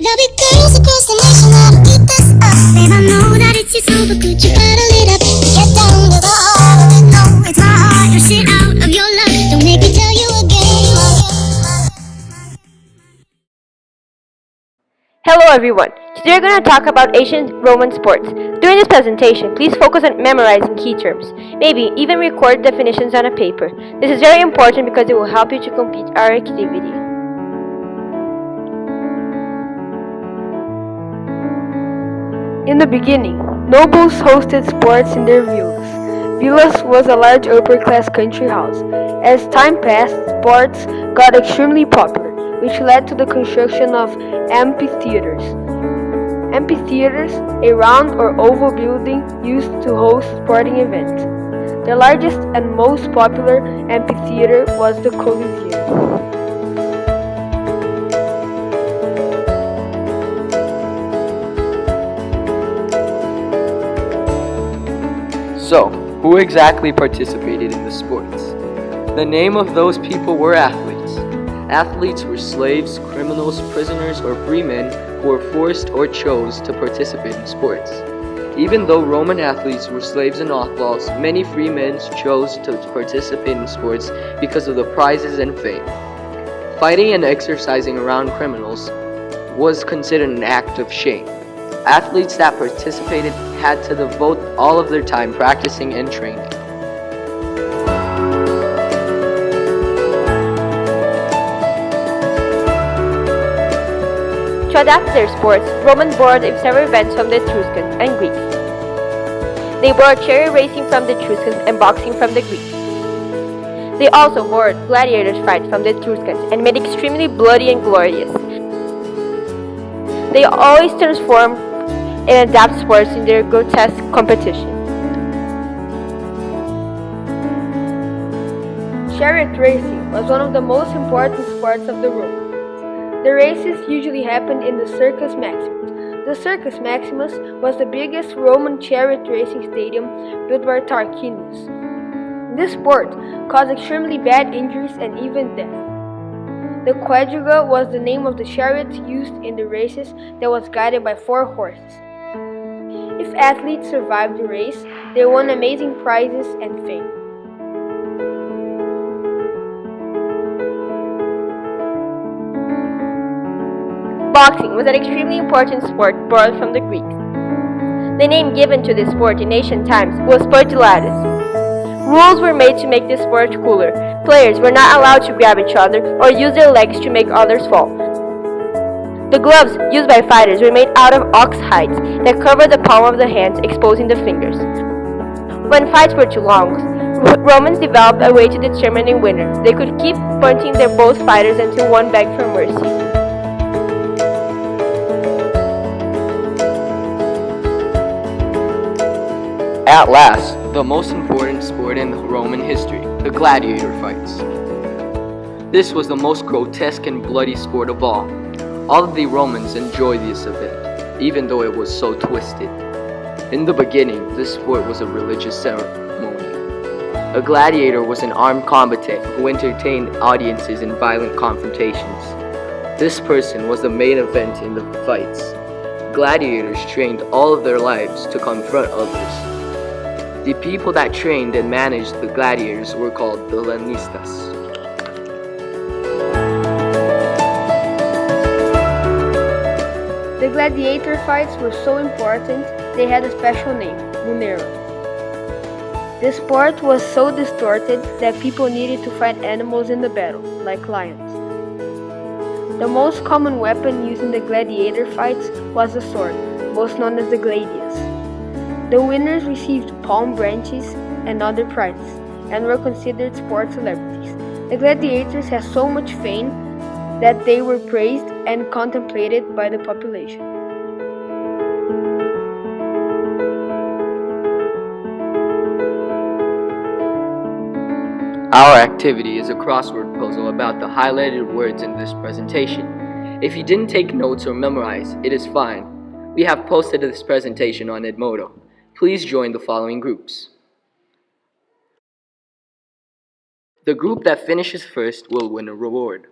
There'll be girls across the nation that'll eat this up. Babe, I know that it's your soul, but could you bottle it up? Get down to the heart of it, no, it's my heart. You're shit out of your luck, don't make me tell you again. Hello everyone, today we're going to talk about ancient Roman sports. During this presentation, please focus on memorizing key terms, maybe even record definitions on a paper. This is very important because it will help you to complete our activity. In the beginning, nobles hosted sports in their villas. Villas was a large upper-class country house. As time passed, sports got extremely popular, which led to the construction of amphitheaters. Amphitheaters, a round or oval building used to host sporting events. The largest and most popular amphitheater was the Colosseum. So, who exactly participated in the sports? The name of those people were athletes. Athletes were slaves, criminals, prisoners, or free men who were forced or chose to participate in sports. Even though Roman athletes were slaves and outlaws, many free men chose to participate in sports because of the prizes and fame. Fighting and exercising around criminals was considered an act of shame. Athletes that participated had to devote all of their time practicing and training. To adapt their sports, Romans borrowed several events from the Etruscans and Greeks. They borrowed chariot racing from the Etruscans and boxing from the Greeks. They also borrowed gladiators fights from the Etruscans and made extremely bloody and glorious. They always transformed and adapt sports in their grotesque competition. Chariot racing was one of the most important sports of the Romans. The races usually happened in the Circus Maximus. The Circus Maximus was the biggest Roman chariot racing stadium built by Tarquinius. This sport caused extremely bad injuries and even death. The quadriga was the name of the chariot used in the races that was guided by 4 horses. If athletes survived the race, they won amazing prizes and fame. Boxing was an extremely important sport borrowed from the Greeks. The name given to this sport in ancient times was sportilatus. Rules were made to make this sport cooler. Players were not allowed to grab each other or use their legs to make others fall. The gloves used by fighters were made out of ox hides that covered the palm of the hands, exposing the fingers. When fights were too long, Romans developed a way to determine a winner. They could keep punching their both fighters until one begged for mercy. At last, the most important sport in Roman history, the gladiator fights. This was the most grotesque and bloody sport of all. All of the Romans enjoyed this event, even though it was so twisted. In the beginning, this sport was a religious ceremony. A gladiator was an armed combatant who entertained audiences in violent confrontations. This person was the main event in the fights. Gladiators trained all of their lives to confront others. The people that trained and managed the gladiators were called the lanistas. The gladiator fights were so important, they had a special name, munero. The sport was so distorted that people needed to fight animals in the battle, like lions. The most common weapon used in the gladiator fights was the sword, most known as the gladius. The winners received palm branches and other prizes, and were considered sport celebrities. The gladiators had so much fame that they were praised and contemplated by the population. Our activity is a crossword puzzle about the highlighted words in this presentation. If you didn't take notes or memorize, it is fine. We have posted this presentation on Edmodo. Please join the following groups. The group that finishes first will win a reward.